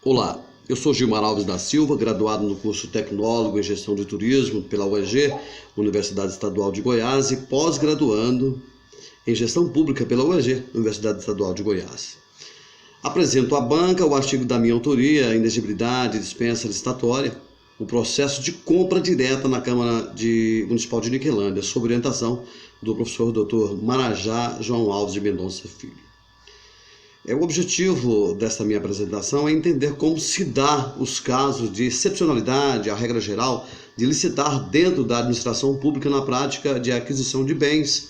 Olá, eu sou Gilmar Alves da Silva, graduado no curso Tecnólogo em Gestão de Turismo pela UEG, Universidade Estadual de Goiás, e pós-graduando em Gestão Pública pela UEG, Universidade Estadual de Goiás. Apresento à banca o artigo da minha autoria, Inexigibilidade e Dispensa Licitatória, o processo de compra direta na Câmara Municipal de Niquelândia, sob orientação do professor Dr. Marajá João Alves de Mendonça Filho. O objetivo desta minha apresentação é entender como se dá os casos de excepcionalidade, a regra geral, de licitar dentro da administração pública na prática de aquisição de bens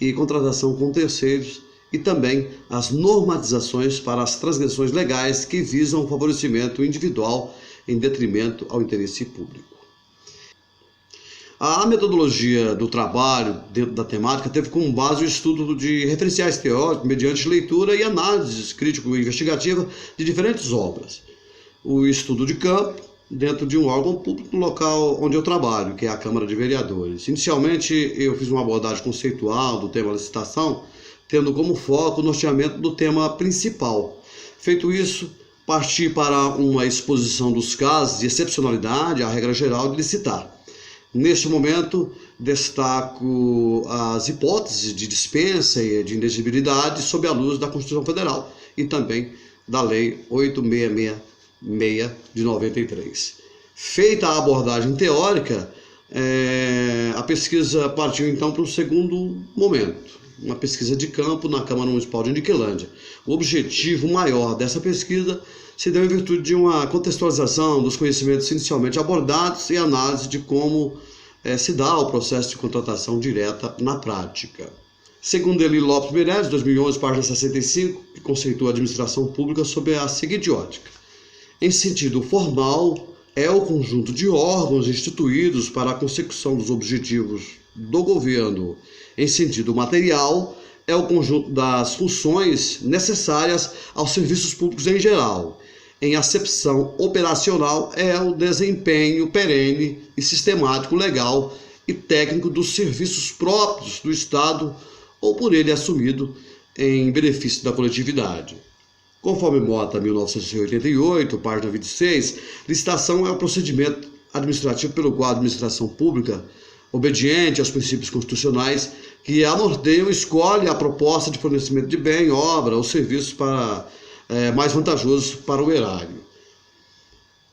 e contratação com terceiros, e também as normatizações para as transgressões legais que visam o favorecimento individual em detrimento ao interesse público. A metodologia do trabalho dentro da temática teve como base o estudo de referenciais teóricos mediante leitura e análise crítico-investigativa de diferentes obras. O estudo de campo dentro de um órgão público no local onde eu trabalho, que é a Câmara de Vereadores. Inicialmente, eu fiz uma abordagem conceitual do tema licitação, tendo como foco o norteamento do tema principal. Feito isso, parti para uma exposição dos casos de excepcionalidade, a regra geral de licitar. Neste momento, destaco as hipóteses de dispensa e de inexigibilidade sob a luz da Constituição Federal e também da Lei 8666 de 93. Feita a abordagem teórica, a pesquisa partiu então para o segundo momento, uma pesquisa de campo na Câmara Municipal de Niquelândia. O objetivo maior dessa pesquisa se deu em virtude de uma contextualização dos conhecimentos inicialmente abordados e análise de como se dá o processo de contratação direta na prática. Segundo Eli Lopes Meirelles, 2011, página 65, que conceitua a administração pública sob a seguinte ótica: em sentido formal, é o conjunto de órgãos instituídos para a consecução dos objetivos do governo. Em sentido material, é o conjunto das funções necessárias aos serviços públicos em geral. Em acepção operacional, é o desempenho perene e sistemático, legal e técnico dos serviços próprios do Estado ou por ele assumido em benefício da coletividade. Conforme Mota 1988, página 26, licitação é o procedimento administrativo pelo qual a administração pública, obediente aos princípios constitucionais, que a norteiam, escolhe a proposta de fornecimento de bem, obra ou serviços mais vantajosos para o erário.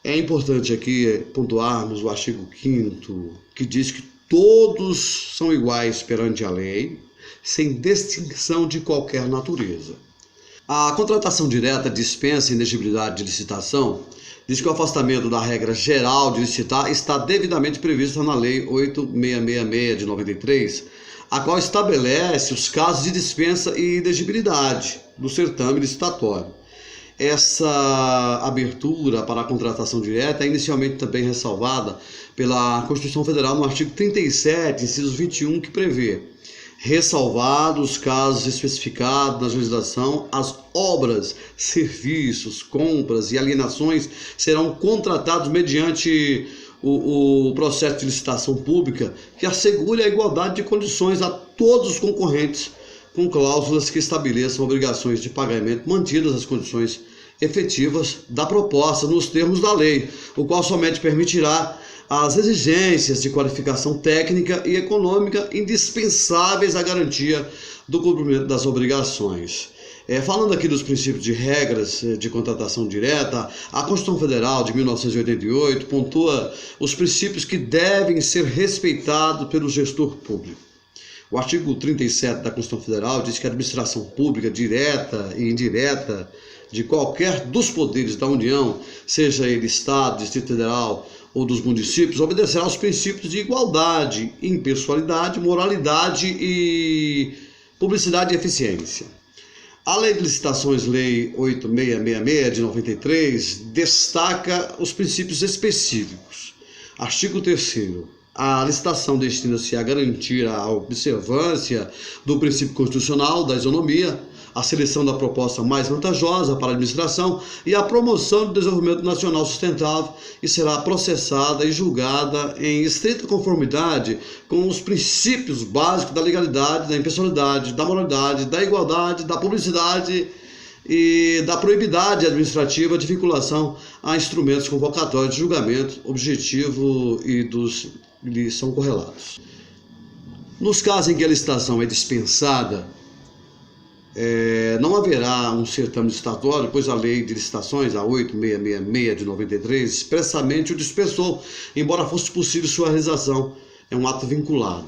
É importante aqui pontuarmos o artigo 5º, que diz que todos são iguais perante a lei, sem distinção de qualquer natureza. A contratação direta dispensa a inexigibilidade de licitação diz que o afastamento da regra geral de licitar está devidamente prevista na Lei 8666 de 93, a qual estabelece os casos de dispensa e inexigibilidade do certame licitatório. Essa abertura para a contratação direta é inicialmente também ressalvada pela Constituição Federal no artigo 37, inciso 21, que prevê: ressalvados os casos especificados na legislação, as obras, serviços, compras e alienações serão contratados mediante o processo de licitação pública que assegure a igualdade de condições a todos os concorrentes, com cláusulas que estabeleçam obrigações de pagamento mantidas as condições efetivas da proposta nos termos da lei, o qual somente permitirá as exigências de qualificação técnica e econômica indispensáveis à garantia do cumprimento das obrigações. Falando aqui dos princípios de regras de contratação direta, a Constituição Federal de 1988 pontua os princípios que devem ser respeitados pelo gestor público. O artigo 37 da Constituição Federal diz que a administração pública direta e indireta de qualquer dos poderes da União, seja ele Estado, Distrito Federal ou dos municípios, obedecerá aos princípios de igualdade, impessoalidade, moralidade e publicidade e eficiência. A Lei de Licitações, Lei 8666 de 93, destaca os princípios específicos. Artigo 3º. A licitação destina-se a garantir a observância do princípio constitucional da isonomia, a seleção da proposta mais vantajosa para a administração e a promoção do desenvolvimento nacional sustentável, e será processada e julgada em estrita conformidade com os princípios básicos da legalidade, da impessoalidade, da moralidade, da igualdade, da publicidade e da proibidade administrativa de vinculação a instrumentos convocatórios de julgamento objetivo e dos que são correlatos. Nos casos em que a licitação é dispensada, não haverá um certame licitatório, pois a Lei de Licitações, a 8666 de 93, expressamente o dispensou, embora fosse possível sua realização. É um ato vinculado.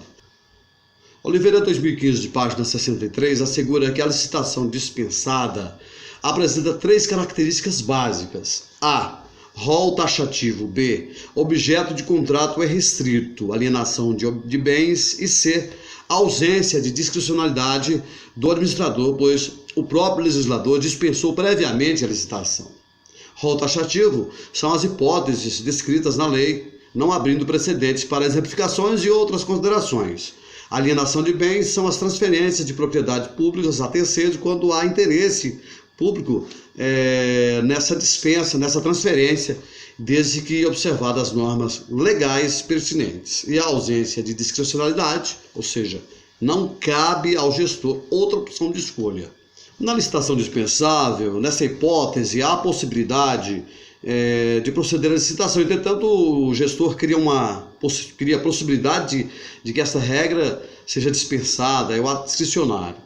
Oliveira 2015, de página 63, assegura que a licitação dispensada apresenta 3 características básicas. A. Rol taxativo. B. Objeto de contrato é restrito, alienação de bens. E C. Ausência de discricionalidade do administrador, pois o próprio legislador dispensou previamente a licitação. Rol taxativo são as hipóteses descritas na lei, não abrindo precedentes para exemplificações e outras considerações. Alienação de bens são as transferências de propriedade públicas a terceiros quando há interesse público nessa dispensa, nessa transferência, desde que observadas as normas legais pertinentes. E a ausência de discricionalidade, ou seja, não cabe ao gestor outra opção de escolha. Na licitação dispensável, nessa hipótese, há a possibilidade de proceder à licitação. Entretanto, o gestor cria a possibilidade de que essa regra seja dispensada, é o ato discricionário.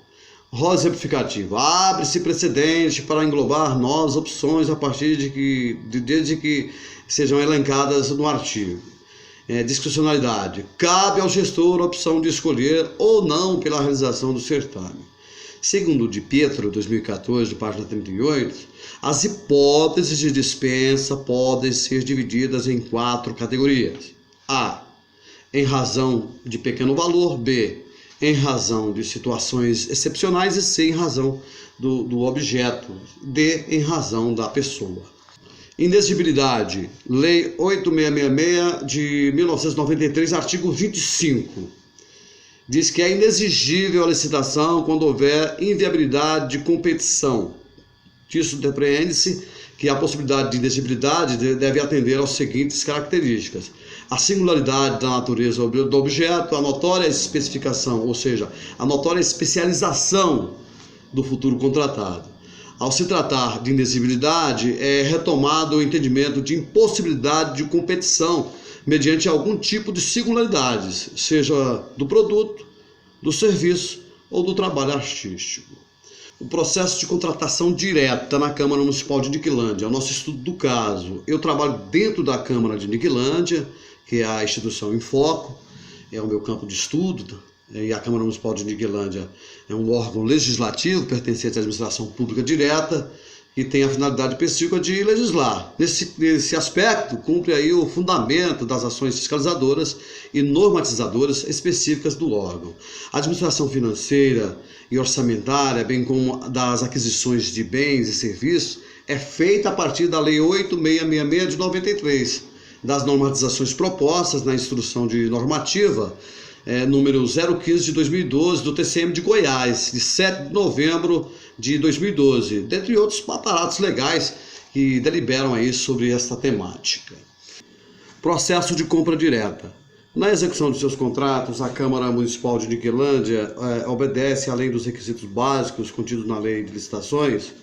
Rol exemplificativo. Abre-se precedente para englobar novas opções a partir desde que sejam elencadas no artigo. Discricionalidade. Cabe ao gestor a opção de escolher ou não pela realização do certame. Segundo Di Pietro, 2014, página 38, as hipóteses de dispensa podem ser divididas em 4 categorias. A. Em razão de pequeno valor. B. Em razão de situações excepcionais. E C. Em razão do objeto. D. Em razão da pessoa. Inexigibilidade. Lei 8666 de 1993, artigo 25. Diz que é inexigível a licitação quando houver inviabilidade de competição. Disso depreende-se que a possibilidade de inexigibilidade deve atender às seguintes características: a singularidade da natureza do objeto, a notória especificação, ou seja, a notória especialização do futuro contratado. Ao se tratar de inexigibilidade, é retomado o entendimento de impossibilidade de competição mediante algum tipo de singularidades, seja do produto, do serviço ou do trabalho artístico. O processo de contratação direta na Câmara Municipal de Niquilândia é o nosso estudo do caso. Eu trabalho dentro da Câmara de Niquilândia, que é a instituição em foco, é o meu campo de estudo, e a Câmara Municipal de Niquilândia é um órgão legislativo pertencente à administração pública direta, que tem a finalidade específica de legislar. Nesse aspecto, cumpre aí o fundamento das ações fiscalizadoras e normatizadoras específicas do órgão. A administração financeira e orçamentária, bem como das aquisições de bens e serviços, é feita a partir da Lei 8666 de 93, das normatizações propostas na Instrução de Normativa número 015 de 2012, do TCM de Goiás, de 7 de novembro de 2012, dentre outros aparatos legais que deliberam aí sobre esta temática. Processo de compra direta. Na execução de seus contratos, a Câmara Municipal de Niquilândia obedece, além dos requisitos básicos contidos na Lei de Licitações,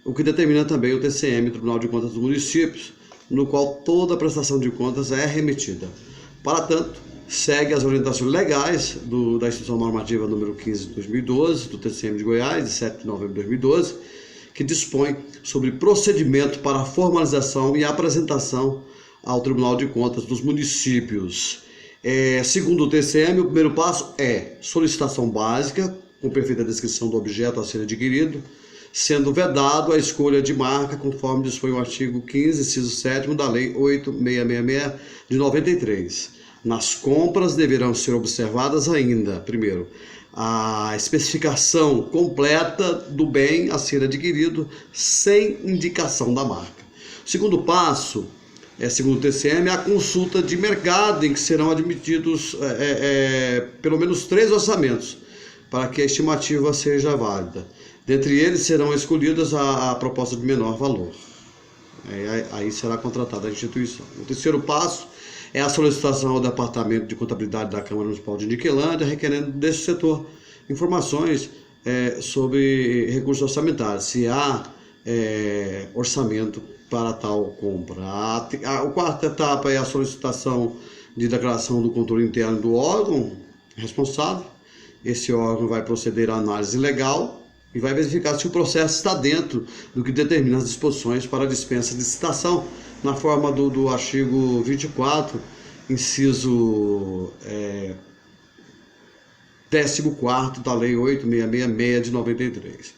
o que determina também o TCM, Tribunal de Contas dos Municípios, no qual toda a prestação de contas é remetida. Para tanto, segue as orientações legais da Instrução Normativa número 15 de 2012, do TCM de Goiás, de 7 de novembro de 2012, que dispõe sobre procedimento para a formalização e apresentação ao Tribunal de Contas dos municípios. Segundo o TCM, o primeiro passo é solicitação básica, com perfeita descrição do objeto a ser adquirido, sendo vedado a escolha de marca, conforme dispõe o artigo 15, inciso 7º da Lei 8666 de 93. Nas compras deverão ser observadas ainda, primeiro, a especificação completa do bem a ser adquirido sem indicação da marca. O segundo passo, segundo o TCM, é a consulta de mercado, em que serão admitidos pelo menos 3 orçamentos, para que a estimativa seja válida. Dentre eles serão escolhidas a proposta de menor valor. Aí será contratada a instituição. O terceiro passo é a solicitação ao Departamento de Contabilidade da Câmara Municipal de Niquilândia, requerendo desse setor informações sobre recursos orçamentários, se há orçamento para tal compra. A quarta etapa é a solicitação de declaração do controle interno do órgão responsável. Esse órgão vai proceder à análise legal e vai verificar se o processo está dentro do que determina as disposições para a dispensa de licitação, na forma do artigo 24, inciso 14º da Lei 8.666 de 93.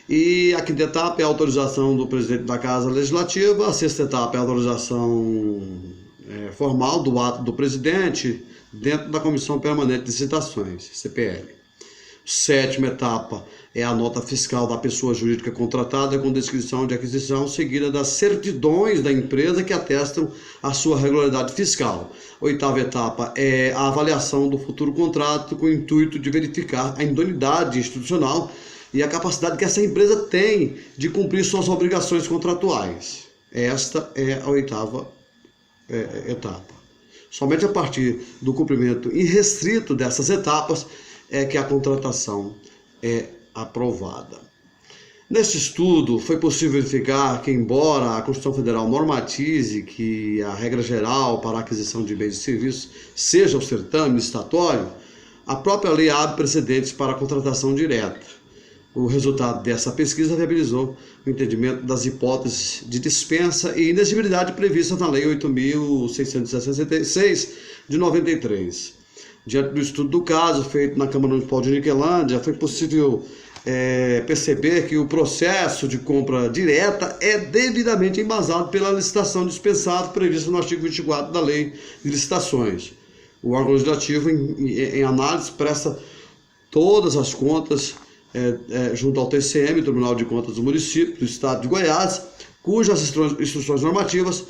E a quinta etapa é a autorização do presidente da Casa Legislativa, a sexta etapa é a autorização formal do ato do presidente dentro da Comissão Permanente de Licitações, CPL. Sétima etapa é a nota fiscal da pessoa jurídica contratada com descrição de aquisição, seguida das certidões da empresa que atestam a sua regularidade fiscal. Oitava etapa é a avaliação do futuro contrato com o intuito de verificar a idoneidade institucional e a capacidade que essa empresa tem de cumprir suas obrigações contratuais. Esta é a oitava etapa. Somente a partir do cumprimento irrestrito dessas etapas é que a contratação é aprovada. Neste estudo, foi possível verificar que, embora a Constituição Federal normatize que a regra geral para a aquisição de bens e serviços seja o certame licitatório, a própria lei abre precedentes para a contratação direta. O resultado dessa pesquisa viabilizou o entendimento das hipóteses de dispensa e inexigibilidade previstas na Lei 8.666 de 93. Diante do estudo do caso feito na Câmara Municipal de Niquelândia, foi possível perceber que o processo de compra direta é devidamente embasado pela licitação dispensada prevista no artigo 24 da Lei de Licitações. O órgão legislativo, em análise, presta todas as contas junto ao TCM, Tribunal de Contas do Município, do Estado de Goiás, cujas instruções normativas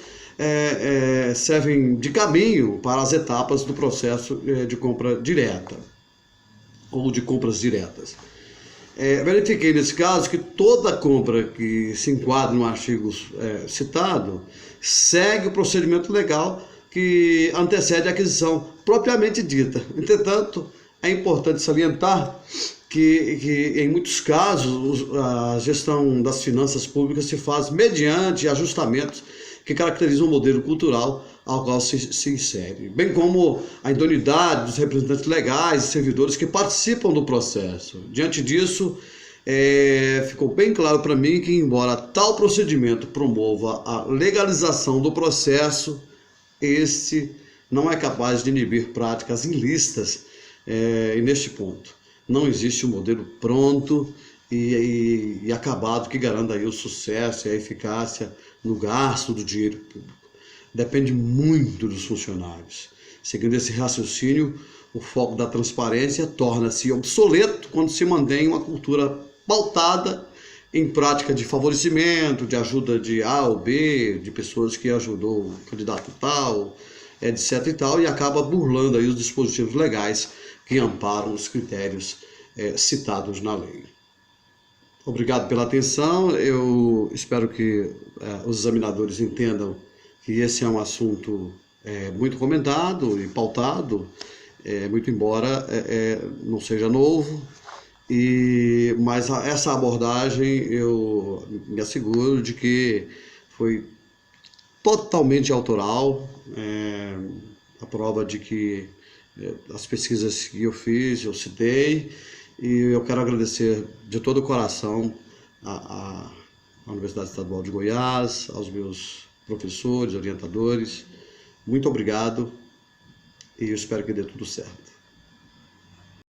servem de caminho para as etapas do processo de compra direta ou de compras diretas. Verifiquei nesse caso que toda compra que se enquadra no artigo citado segue o procedimento legal que antecede a aquisição propriamente dita. Entretanto, é importante salientar que em muitos casos a gestão das finanças públicas se faz mediante ajustamentos que caracterizam o modelo cultural ao qual se insere, bem como a idoneidade dos representantes legais e servidores que participam do processo. Diante disso, ficou bem claro para mim que, embora tal procedimento promova a legalização do processo, este não é capaz de inibir práticas ilícitas, e neste ponto não existe um modelo pronto e acabado que garanta aí o sucesso e a eficácia no gasto do dinheiro público. Depende muito dos funcionários. Seguindo esse raciocínio, o foco da transparência torna-se obsoleto quando se mantém uma cultura pautada em prática de favorecimento, de ajuda de A ou B, de pessoas que ajudou o candidato tal, etc. e tal, e acaba burlando aí os dispositivos legais que amparam os critérios citados na lei. Obrigado pela atenção. Eu espero que os examinadores entendam que esse é um assunto muito comentado e pautado, muito embora não seja novo, mas essa abordagem eu me asseguro de que foi totalmente autoral, a prova de que as pesquisas que eu fiz, eu citei, e eu quero agradecer de todo o coração à Universidade Estadual de Goiás, aos meus professores, orientadores. Muito obrigado e eu espero que dê tudo certo.